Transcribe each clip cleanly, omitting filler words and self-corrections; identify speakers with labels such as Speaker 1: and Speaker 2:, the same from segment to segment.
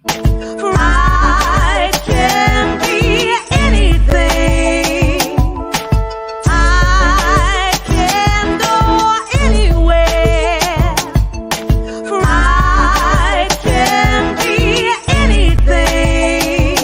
Speaker 1: I can be anything. I can go anywhere. I can be anything.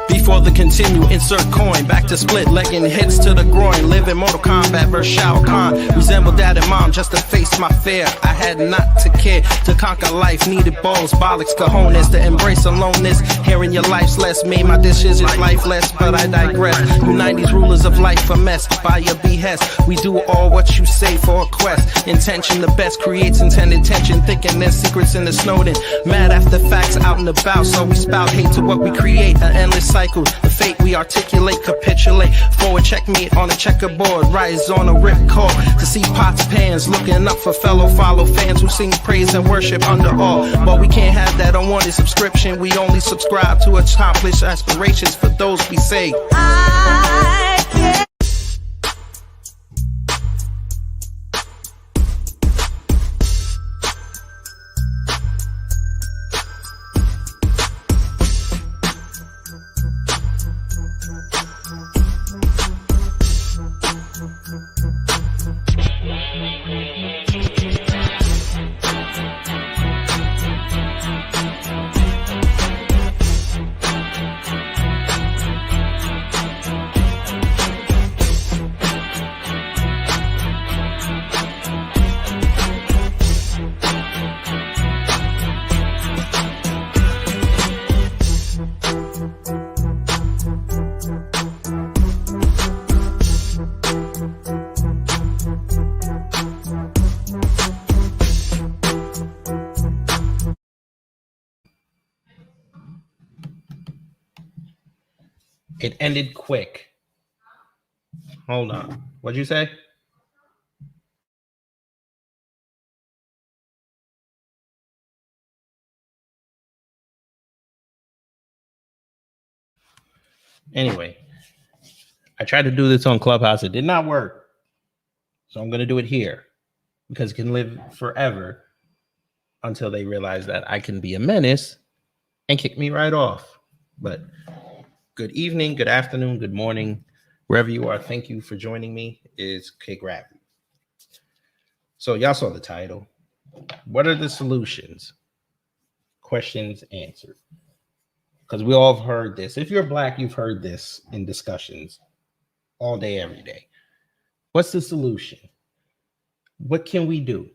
Speaker 2: Before the continue, insert coin. Back to split, legging hits to the groin. Live in Mortal Kombat versus Shao Kahn. Resemble dad and mom just to face my fear. I had not to care to conquer life. Needed balls, bollocks, cojones to embrace aloneness. Hearing your life's less made my decisions lifeless, but I digress. You 90s rulers of life a mess by your behest. We do all what you say for a quest. Intention the best creates intended tension. Thinking there's secrets in the Snowden. Mad after facts out and about, so we spout hate to what we create. An endless cycle. The fate we articulate, capitulate. Forward checkmate on a checkerboard. Rise on a ripcord to see pots, pans. Looking up for fellow follow fans who sing praise and worship under all. But we can't have that unwanted subscription. We only subscribe to accomplish aspirations for those we say.
Speaker 1: I can.
Speaker 2: It ended quick. Hold on. What'd you say? Anyway, I tried to do this on Clubhouse. It did not work. So I'm going to do it here because it can live forever until they realize that I can be a menace and kick me right off. But good evening, good afternoon, good morning, wherever you are. Thank you for joining me. It's K Gravity. So y'all saw the title. What are the solutions? Questions answered. Because we all have heard this. If you're Black, you've heard this in discussions all day, every day. What's the solution? What can we do?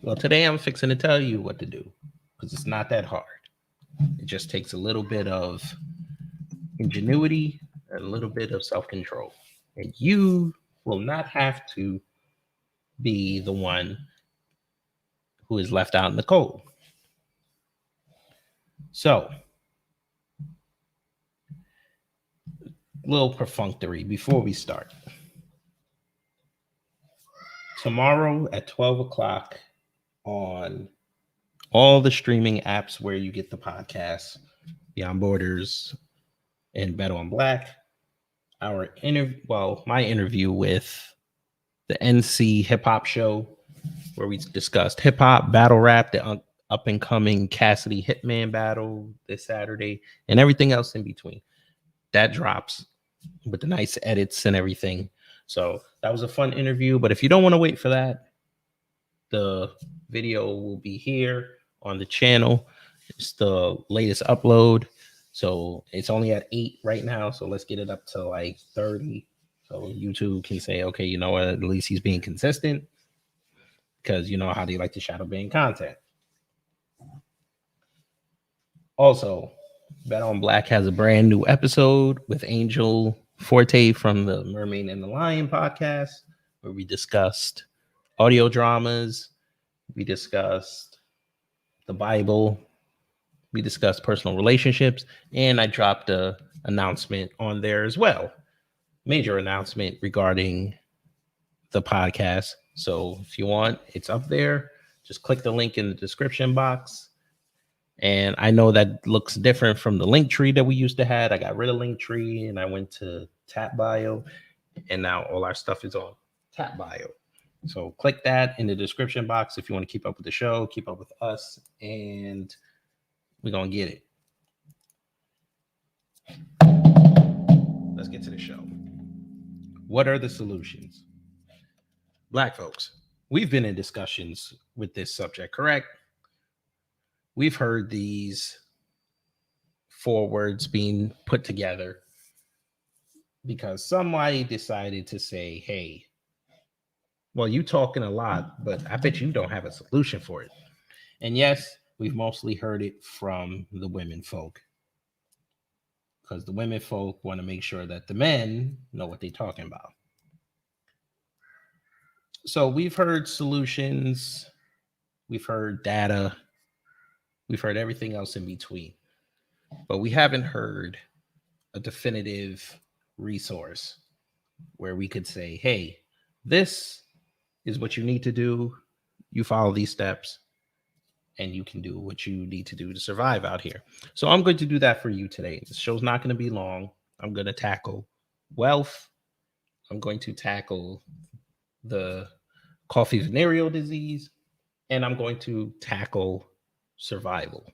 Speaker 2: Well, today I'm fixing to tell you what to do because it's not that hard. It just takes a little bit of ingenuity, a little bit of self-control. And you will not have to be the one who is left out in the cold. So, a little perfunctory before we start. Tomorrow at 12 o'clock on all the streaming apps where you get the podcast, Beyond Borders and Bet on Black, my interview with the NC Hip Hop Show, where we discussed hip hop, battle rap, the up and coming Cassidy Hitman battle this Saturday, and everything else in between. That drops with the nice edits and everything. So that was a fun interview. But if you don't want to wait for that, the video will be here on the channel. It's the latest upload. So it's only at 8 right now. So let's get it up to like 30. So YouTube can say, okay, you know what? At least he's being consistent, because you know how they like to shadow ban content. Also, Bet on Black has a brand new episode with Angel Forte from the Mermaid and the Lion podcast, where we discussed audio dramas. We discussed the Bible. We discussed personal relationships, and I dropped a announcement on there as well. Major announcement regarding the podcast. So if you want, it's up there. Just click the link in the description box. And I know that looks different from the link tree that we used to have. I got rid of link tree and I went to Tap Bio, and now all our stuff is on Tap Bio. So click that in the description box if you want to keep up with the show, keep up with us, and We're going to get it. Let's get to the show. What are the solutions? Black folks, we've been in discussions with this subject, correct? We've heard these forwards being put together because somebody decided to say, hey, well, you talking a lot, but I bet you don't have a solution for it. And yes, we've mostly heard it from the women folk, because the women folk want to make sure that the men know what they're talking about. So we've heard solutions, we've heard data, we've heard everything else in between, but we haven't heard a definitive resource where we could say, hey, this is what you need to do. You follow these steps and you can do what you need to do to survive out here. So I'm going to do that for you today. This show's not going to be long. I'm going to tackle wealth. I'm going to tackle the coffee venereal disease, and I'm going to tackle survival.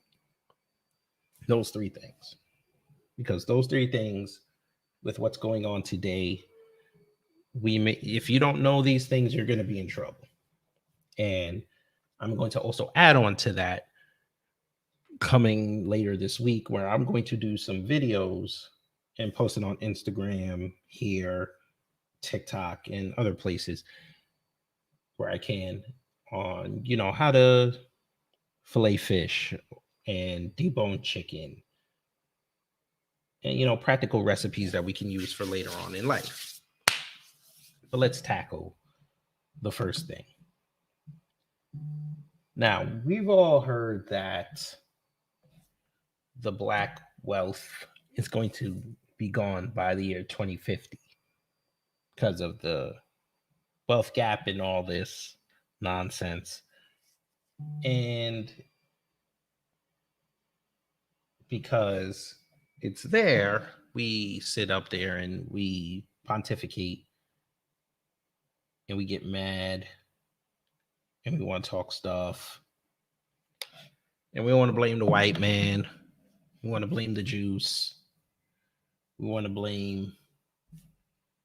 Speaker 2: Those three things. Because those three things, with what's going on today, if you don't know these things, you're going to be in trouble. And I'm going to also add on to that coming later this week, where I'm going to do some videos and post it on Instagram, here, TikTok, and other places where I can, on, how to fillet fish and debone chicken, and, practical recipes that we can use for later on in life. But let's tackle the first thing. Now, we've all heard that the Black wealth is going to be gone by the year 2050 because of the wealth gap and all this nonsense. And because it's there, we sit up there and we pontificate and we get mad and we want to talk stuff. And we want to blame the white man. We want to blame the Jews. We want to blame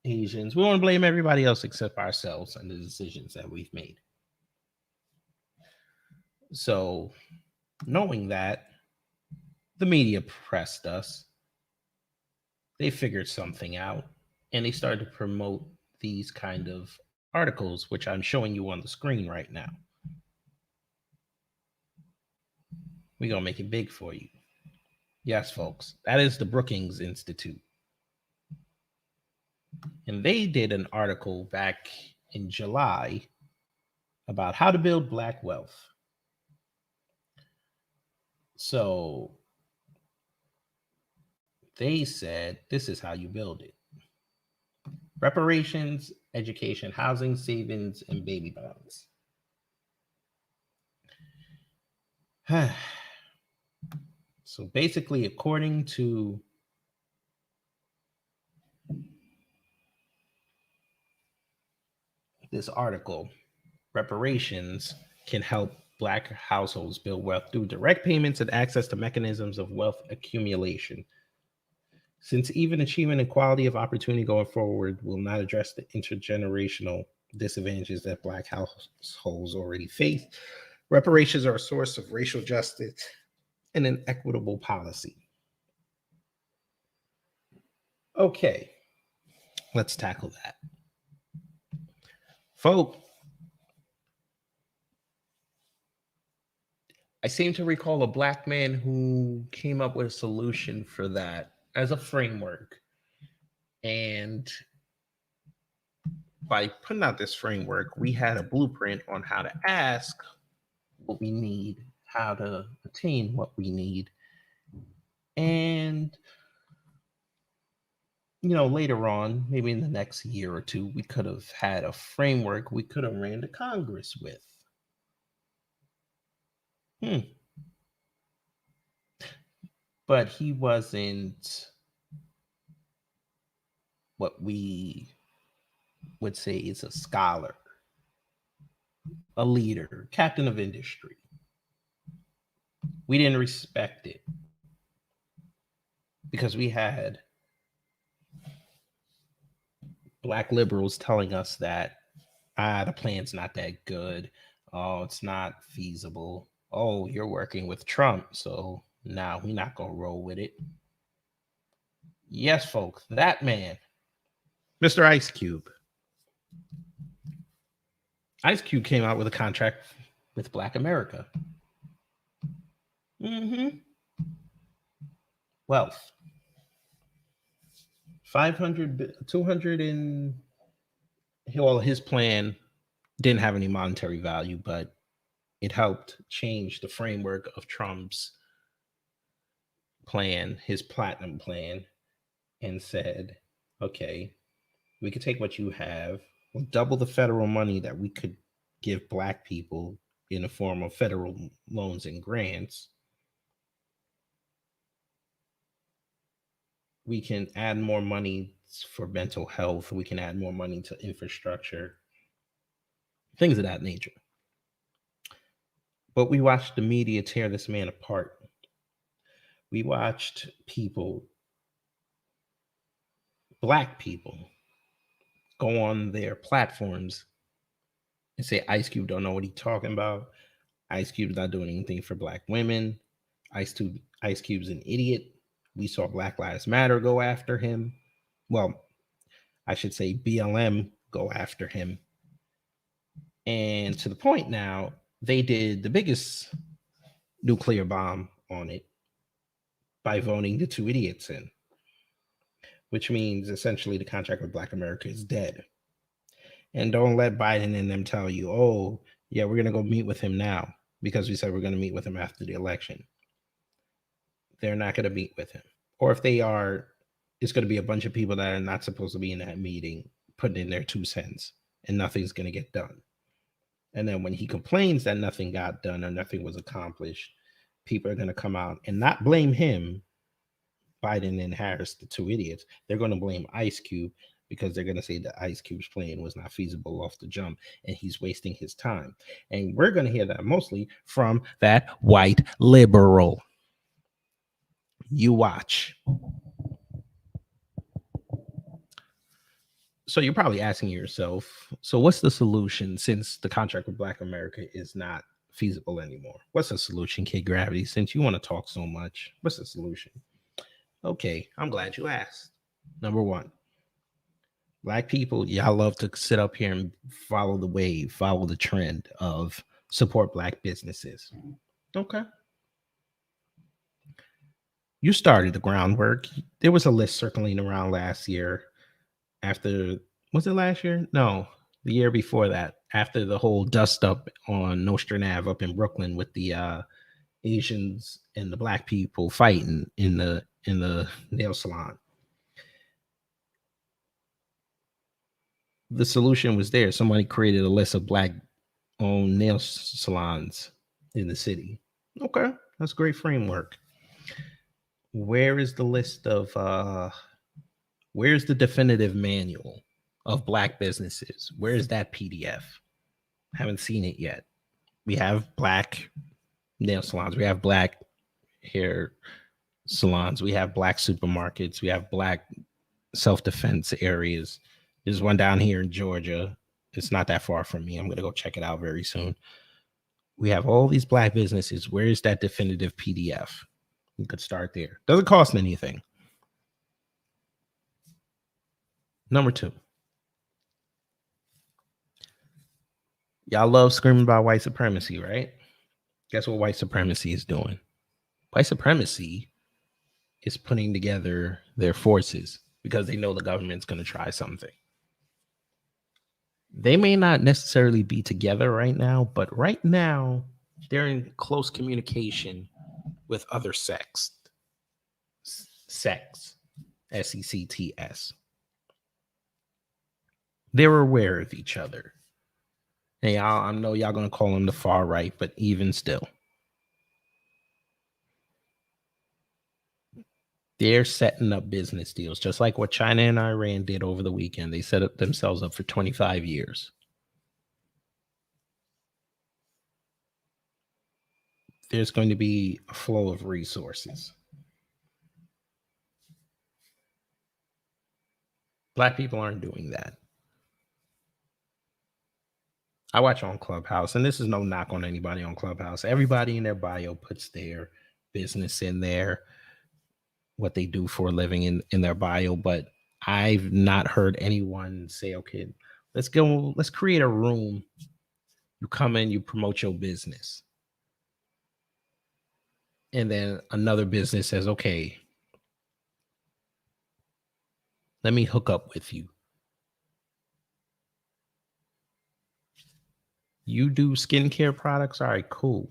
Speaker 2: Asians. We want to blame everybody else except ourselves and the decisions that we've made. So, knowing that, the media pressed us. They figured something out, and they started to promote these kind of articles, which I'm showing you on the screen right now. We're going to make it big for you. Yes, folks, that is the Brookings Institute. And they did an article back in July about how to build Black wealth. So they said, this is how you build it: reparations, education, housing, savings, and baby bonds. So basically, according to this article, reparations can help Black households build wealth through direct payments and access to mechanisms of wealth accumulation. Since even achieving equality of opportunity going forward will not address the intergenerational disadvantages that Black households already face, reparations are a source of racial justice and an equitable policy. Okay, let's tackle that. Folk, I seem to recall a Black man who came up with a solution for that as a framework. And by putting out this framework, we had a blueprint on how to ask what we need, how to attain what we need. And, later on, maybe in the next year or two, we could have had a framework we could have ran to Congress with. But he wasn't what we would say is a scholar, a leader, captain of industry. We didn't respect it because we had black liberals telling us that the plan's not that good. Oh, it's not feasible. Oh, you're working with Trump, so now we're not gonna roll with it. Yes, folks, that man, Mr. Ice Cube. Ice Cube came out with a contract with Black America. Mm-hmm. Wealth. 500, 200 and well, his plan didn't have any monetary value, but it helped change the framework of Trump's plan, his platinum plan, and said, okay, we could take what you have, we'll double the federal money that we could give black people in the form of federal loans and grants. We can add more money for mental health. We can add more money to infrastructure, things of that nature. But we watched the media tear this man apart. We watched people, black people, go on their platforms and say Ice Cube don't know what he's talking about. Ice Cube's not doing anything for black women. Ice Cube's an idiot. We saw Black Lives Matter go after him. Well, I should say BLM go after him. And to the point now, they did the biggest nuclear bomb on it by voting the two idiots in, which means essentially the contract with Black America is dead. And don't let Biden and them tell you, oh, yeah, we're going to go meet with him now because we said we're going to meet with him after the election. They're not going to meet with him. Or if they are, it's going to be a bunch of people that are not supposed to be in that meeting putting in their 2 cents, and nothing's going to get done. And then when he complains that nothing got done or nothing was accomplished, people are going to come out and not blame him, Biden and Harris, the two idiots. They're going to blame Ice Cube because they're going to say that Ice Cube's plan was not feasible off the jump and he's wasting his time. And we're going to hear that mostly from that white liberal. You watch. So you're probably asking yourself, so what's the solution since the contract with Black America is not feasible anymore? What's the solution, Kid Gravity? Since you want to talk so much, what's the solution? Okay, I'm glad you asked. Number one, black people, y'all love to sit up here and follow the wave, follow the trend of support black businesses. Okay. You started the groundwork. There was a list circling around last year after, was it last year? No, the year before that, after the whole dust up on Nostrand Ave up in Brooklyn with the Asians and the black people fighting in the nail salon. The solution was there. Somebody created a list of black owned nail salons in the city. Okay, that's a great framework. Where is the list of where's the definitive manual of black businesses? Where is that PDF? Haven't seen it yet. We have black nail salons, we have black hair salons, we have black supermarkets, we have black self-defense areas. There's one down here in Georgia. It's not that far from me. I'm going to go check it out very soon. We have all these black businesses. Where is that definitive PDF? You could start there. Doesn't cost anything. Number two. Y'all love screaming about white supremacy, right? Guess what white supremacy is doing? White supremacy is putting together their forces because they know the government's going to try something. They may not necessarily be together right now, but right now they're in close communication with other sects, S-E-C-T-S. They're aware of each other. And I know y'all going to call them the far right, but even still, they're setting up business deals, just like what China and Iran did over the weekend. They set up themselves up for 25 years. there's going to be a flow of resources. Black people aren't doing that. I watch on Clubhouse, and this is no knock on anybody on Clubhouse. Everybody in their bio puts their business in there, what they do for a living in their bio, but I've not heard anyone say, okay, let's create a room. You come in, you promote your business. And then another business says, okay, let me hook up with you. You do skincare products? All right, cool.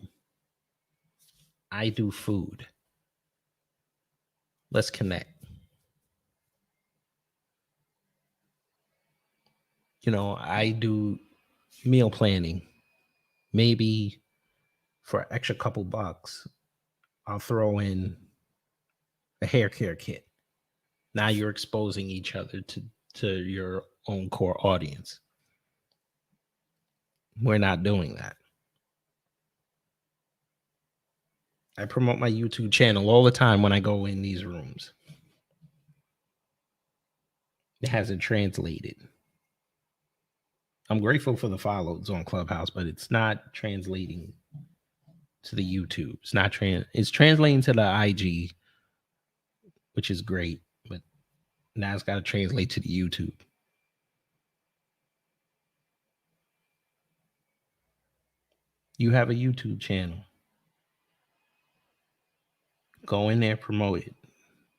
Speaker 2: I do food. Let's connect. You know, I do meal planning. Maybe for an extra couple bucks, I'll throw in a hair care kit. Now you're exposing each other to your own core audience. We're not doing that. I promote my YouTube channel all the time when I go in these rooms. It hasn't translated. I'm grateful for the follows on Clubhouse, but it's not translating to the YouTube. It's translating to the IG, which is great, but now it's got to translate to the YouTube. You have a YouTube channel. Go in there, promote it.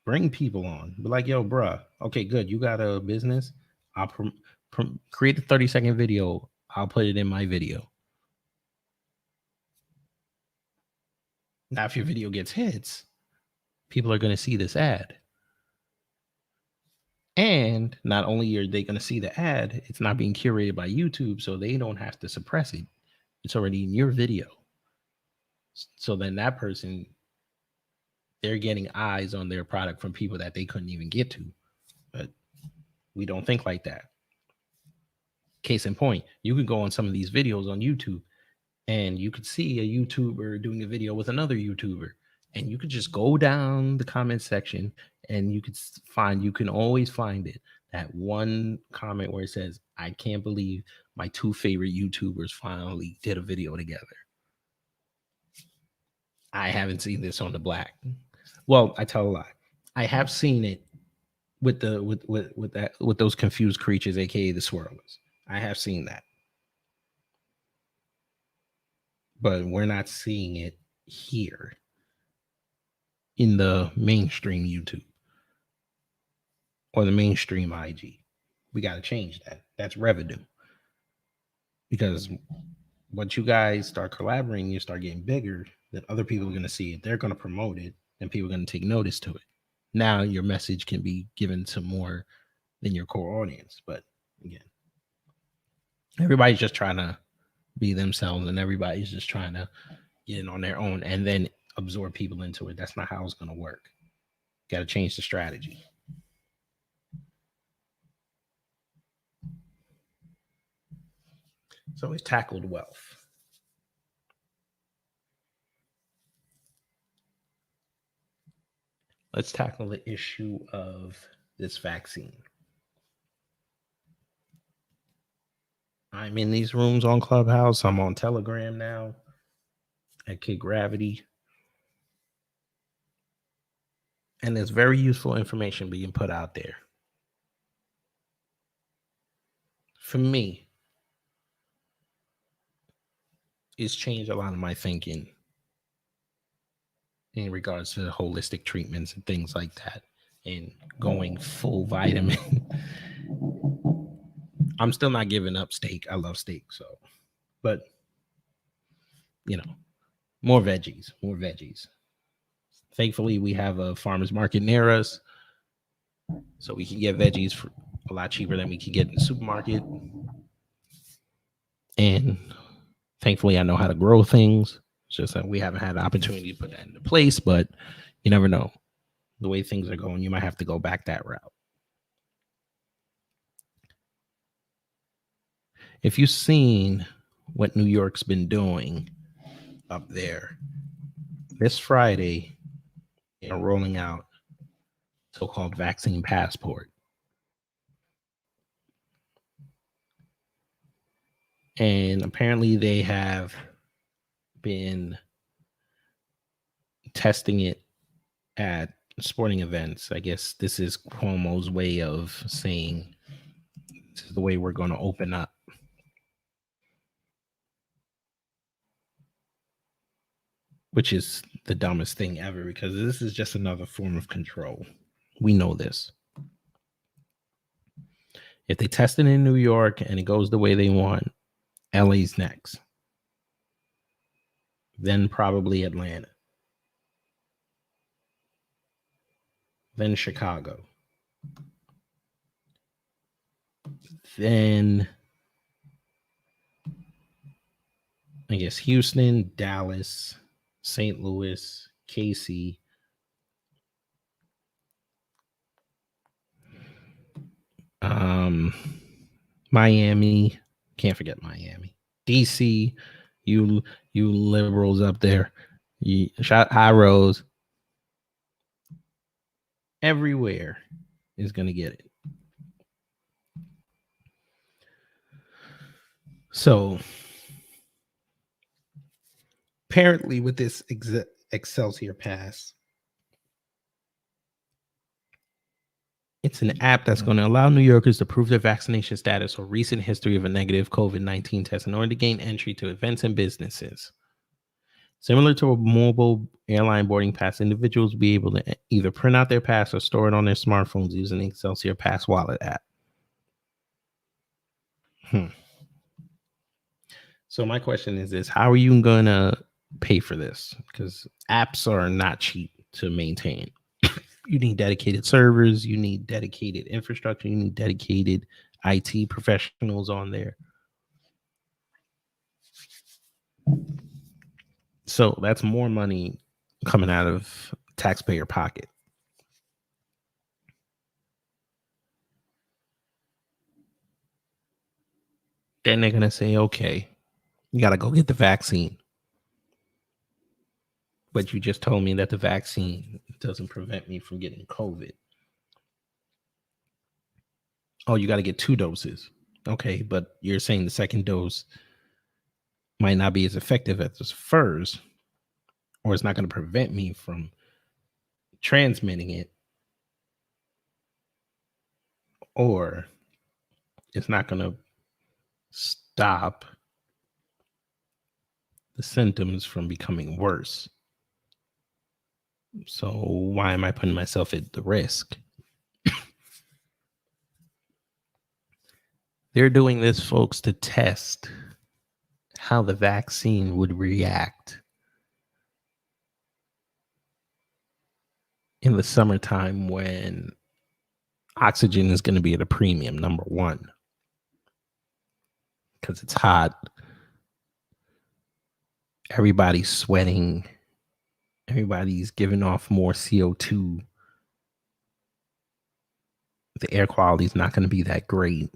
Speaker 2: Bring people on. Be like, yo, bruh, okay, good. You got a business. I'll create a 30-second video. I'll put it in my video. Now, if your video gets hits, people are going to see this ad. And not only are they going to see the ad, it's not being curated by YouTube, so they don't have to suppress it. It's already in your video. So then that person, they're getting eyes on their product from people that they couldn't even get to. But we don't think like that. Case in point, you could go on some of these videos on YouTube and you could see a YouTuber doing a video with another YouTuber. And you could just go down the comment section and you can always find it. That one comment where it says, I can't believe my two favorite YouTubers finally did a video together. I haven't seen this on the Black. Well, I tell a lie. I have seen it with those confused creatures, aka the swirlers. I have seen that. But we're not seeing it here in the mainstream YouTube or the mainstream IG. We got to change that. That's revenue. Because once you guys start collaborating, you start getting bigger, then other people are going to see it. They're going to promote it, and people are going to take notice to it. Now your message can be given to more than your core audience. But again, everybody's just trying to be themselves, and everybody's just trying to get in on their own and then absorb people into it. That's not how it's going to work. Got to change the strategy. So we've tackled wealth. Let's tackle the issue of this vaccine. I'm in these rooms on Clubhouse. I'm on Telegram now at Kid Gravity. And there's very useful information being put out there. For me, it's changed a lot of my thinking in regards to holistic treatments and things like that, and going full vitamin. I'm still not giving up steak. I love steak, but more veggies. Thankfully, we have a farmer's market near us, so we can get veggies for a lot cheaper than we can get in the supermarket. And thankfully, I know how to grow things. It's just that we haven't had the opportunity to put that into place, but you never know. The way things are going, you might have to go back that route. If you've seen what New York's been doing up there this Friday, they're rolling out so-called vaccine passport. And apparently they have been testing it at sporting events. I guess this is Cuomo's way of saying this is the way we're going to open up. Which is the dumbest thing ever, because this is just another form of control. We know this. If they test it in New York and it goes the way they want, LA's next. Then probably Atlanta. Then Chicago. Then I guess Houston, Dallas, St. Louis, KC, Miami, can't forget Miami, DC, you liberals up there, you shot High Rose, everywhere is going to get it. So apparently with this Excelsior Pass, it's an app that's going to allow New Yorkers to prove their vaccination status or recent history of a negative COVID-19 test in order to gain entry to events and businesses. Similar to a mobile airline boarding pass, individuals will be able to either print out their pass or store it on their smartphones using the Excelsior Pass wallet app. So my question is this: how are you going to pay for this? Because apps are not cheap to maintain. You need dedicated servers, you need dedicated infrastructure, you need dedicated IT professionals on there. So that's more money coming out of taxpayer pocket. Then they're going to say, okay, you got to go get the vaccine. But you just told me that the vaccine doesn't prevent me from getting COVID. Oh, you got to get 2 doses. Okay, but you're saying the second dose might not be as effective as the first, or it's not going to prevent me from transmitting it, or it's not going to stop the symptoms from becoming worse. So why am I putting myself at the risk? They're doing this, folks, to test how the vaccine would react in the summertime when oxygen is going to be at a premium, number one, because it's hot. Everybody's sweating. Everybody's giving off more CO2. The air quality is not going to be that great.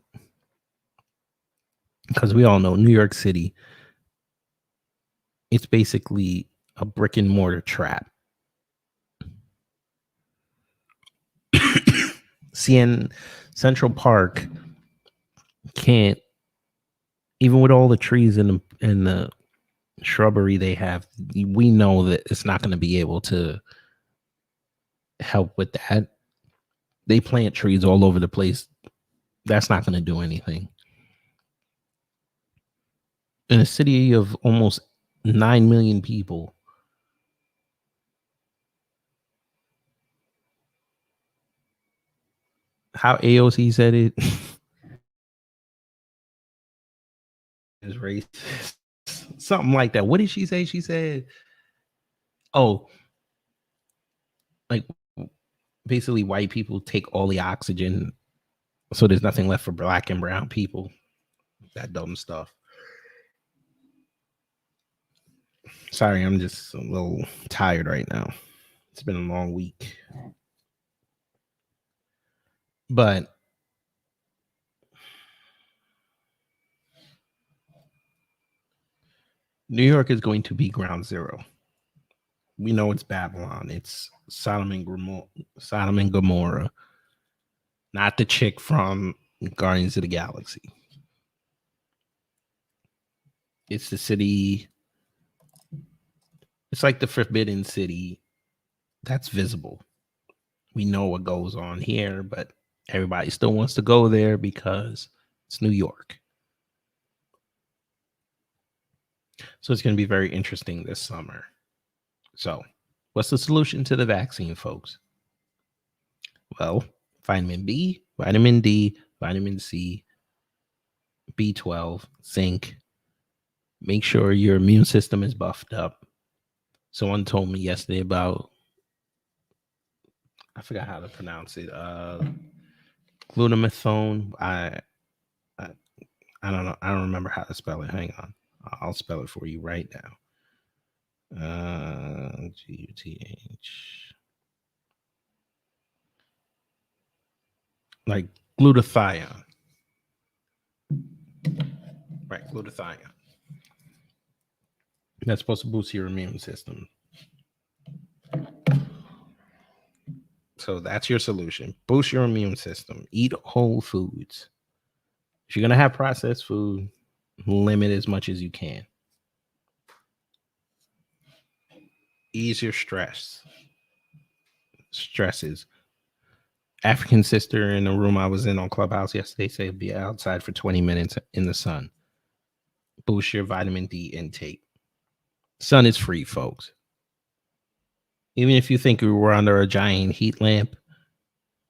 Speaker 2: Because we all know New York City, it's basically a brick and mortar trap. CN Central Park can't, even with all the trees and the shrubbery they have, we know that it's not going to be able to help with that. They plant trees all over the place. That's not going to do anything. In a city of almost 9 million people, how AOC said it is racist. Something like that. What did she say? She said, oh, like basically white people take all the oxygen, so there's nothing left for black and brown people. That dumb stuff. Sorry, I'm just a little tired right now. It's been a long week. But New York is going to be ground zero. We know it's Babylon. It's Sodom and Gomorrah, not the chick from Guardians of the Galaxy. It's the city. It's like the Forbidden City that's visible. We know what goes on here, but everybody still wants to go there because it's New York. So it's going to be very interesting this summer. So, what's the solution to the vaccine, folks? Well, vitamin B, vitamin D, vitamin C, B12, zinc. Make sure your immune system is buffed up. Someone told me yesterday about, I forgot how to pronounce it, glutamethone. I don't know. I don't remember how to spell it. Hang on. I'll spell it for you right now. G-U-T-H. Like glutathione. Right, glutathione. That's supposed to boost your immune system. So that's your solution. Boost your immune system. Eat whole foods. If you're going to have processed food, limit as much as you can. Ease your stress. Stresses. African sister in the room I was in on Clubhouse yesterday said be outside for 20 minutes in the sun. Boost your vitamin D intake. Sun is free, folks. Even if you think you were under a giant heat lamp,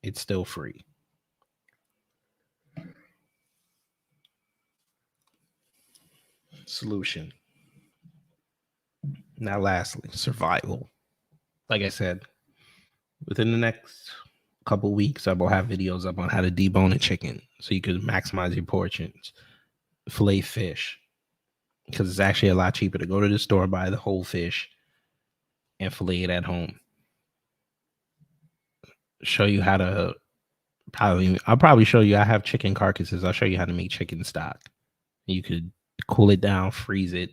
Speaker 2: it's still free. Solution. Now, lastly, survival. Like I said, within the next couple weeks, I will have videos up on how to debone a chicken so you can maximize your portions. Fillet fish, because it's actually a lot cheaper to go to the store, buy the whole fish, and fillet it at home. Show you how to I'll probably show you. I have chicken carcasses. I'll show you how to make chicken stock. You could cool it down, freeze it,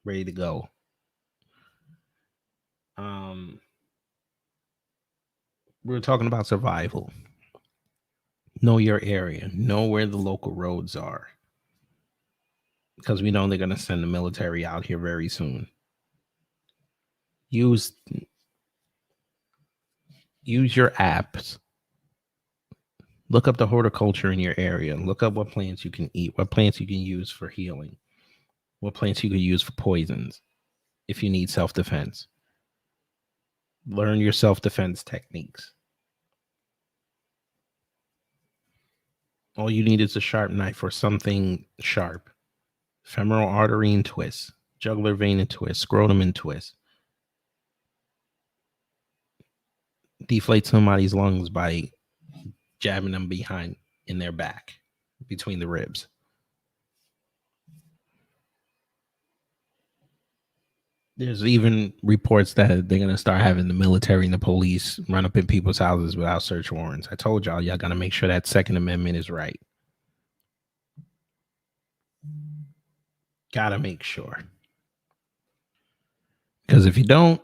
Speaker 2: ready to go. We're talking about survival. Know your area. Know where the local roads are. Because we know they're going to send the military out here very soon. Use your apps. Look up the horticulture in your area. Look up what plants you can eat, what plants you can use for healing, what plants you can use for poisons if you need self-defense. Learn your self-defense techniques. All you need is a sharp knife or something sharp. Femoral artery and twist, jugular vein and twist, scrotum and twist. Deflate somebody's lungs by jabbing them behind in their back, between the ribs. There's even reports that they're going to start having the military and the police run up in people's houses without search warrants. I told y'all got to make sure that Second Amendment is right. Got to make sure. Because if you don't,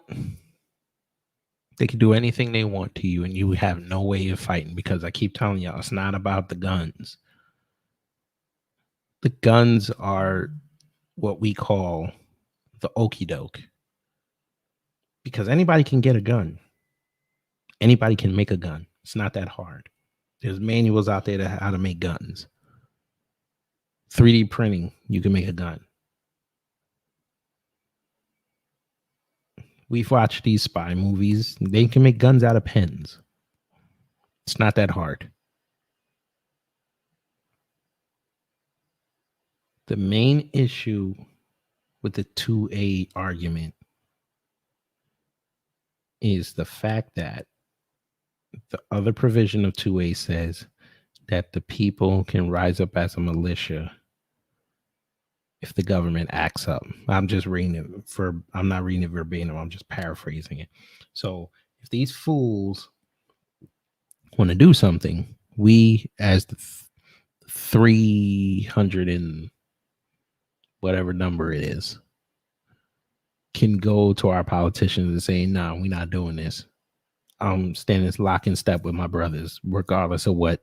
Speaker 2: they can do anything they want to you and you have no way of fighting, because I keep telling y'all, it's not about the guns. The guns are what we call the okie doke. Because anybody can get a gun. Anybody can make a gun. It's not that hard. There's manuals out there to how to make guns. 3D printing, you can make a gun. We've watched these spy movies. They can make guns out of pens. It's not that hard. The main issue with the 2A argument is the fact that the other provision of 2A says that the people can rise up as a militia if the government acts up. I'm just reading it I'm not reading it verbatim. I'm just paraphrasing it. So if these fools want to do something, we as the 300 and whatever number it is, can go to our politicians and say, "No, we're not doing this." I'm standing lock in step with my brothers, regardless of what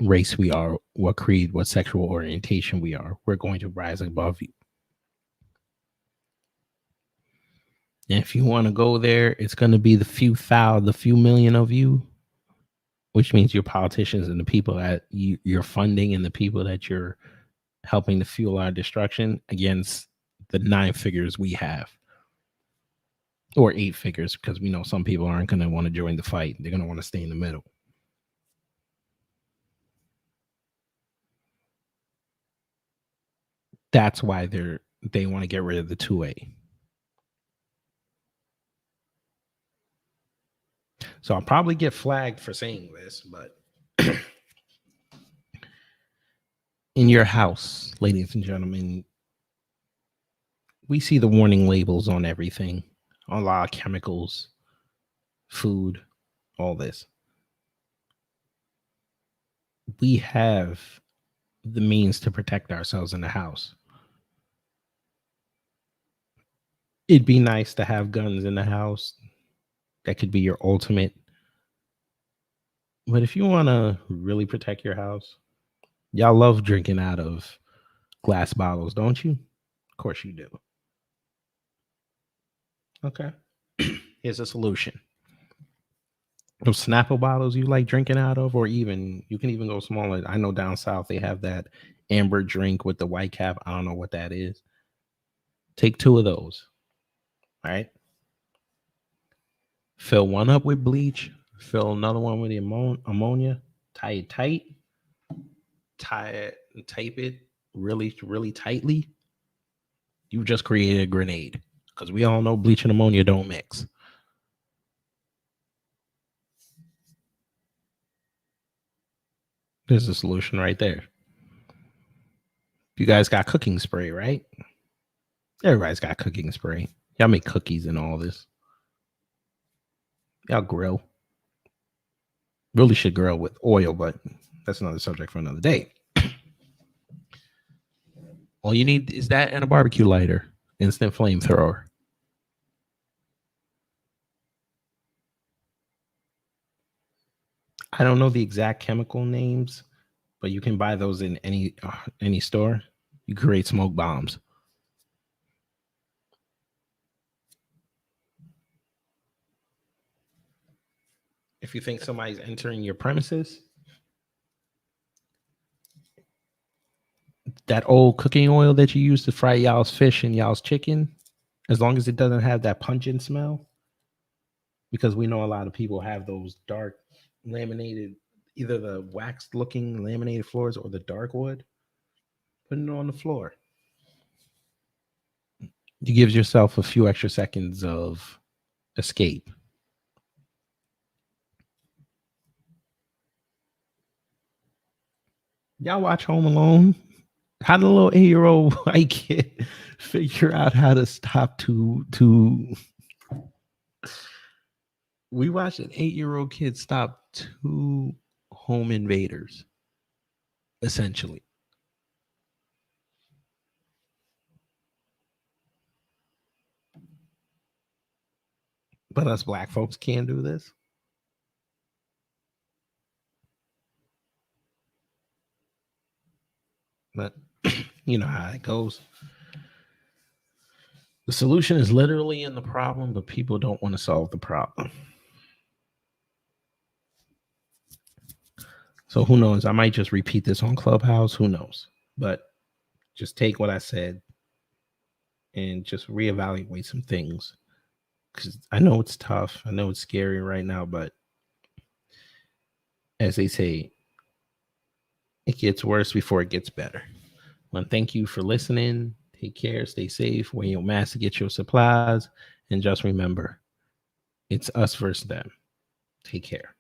Speaker 2: race we are, what creed, what sexual orientation we are. We're going to rise above you. And if you want to go there, it's going to be the few million of you, which means your politicians and the people that you're funding and the people that you're helping to fuel our destruction, against the 9 figures we have, or 8 figures, because we know some people aren't going to want to join the fight. They're going to want to stay in the middle. That's why they want to get rid of the 2A. So I'll probably get flagged for saying this, but in your house, ladies and gentlemen, we see the warning labels on everything, on a lot of chemicals, food, all this. We have the means to protect ourselves in the house. It'd be nice to have guns in the house. That could be your ultimate. But if you want to really protect your house, y'all love drinking out of glass bottles, don't you? Of course you do. Okay. Here's a solution. Those Snapple bottles you like drinking out of, or even, you can even go smaller. I know down south they have that amber drink with the white cap. I don't know what that is. Take 2 of those. All right. Fill one up with bleach. Fill another one with the ammonia. Tie it tight. Tape it really, really tightly. You just created a grenade, because we all know bleach and ammonia don't mix. There's a solution right there. You guys got cooking spray, right? Everybody's got cooking spray. Y'all make cookies and all this. Y'all grill. Really should grill with oil, but that's another subject for another day. All you need is that and a barbecue lighter, instant flamethrower. I don't know the exact chemical names, but you can buy those in any store. You create smoke bombs. If you think somebody's entering your premises, that old cooking oil that you use to fry y'all's fish and y'all's chicken, as long as it doesn't have that pungent smell, because we know a lot of people have those dark laminated, either the waxed looking laminated floors or the dark wood, putting it on the floor. You give yourself a few extra seconds of escape. Y'all watch Home Alone? How did a little 8-year-old white kid figure out how to stop two? We watched an 8-year-old kid stop 2 home invaders, essentially. But us black folks can't do this. But you know how it goes. The solution is literally in the problem, but people don't want to solve the problem. So who knows? I might just repeat this on Clubhouse. Who knows? But just take what I said and just reevaluate some things. Because I know it's tough. I know it's scary right now, but as they say, it gets worse before it gets better. Well, thank you for listening. Take care. Stay safe. Wear your mask to get your supplies. And just remember, it's us versus them. Take care.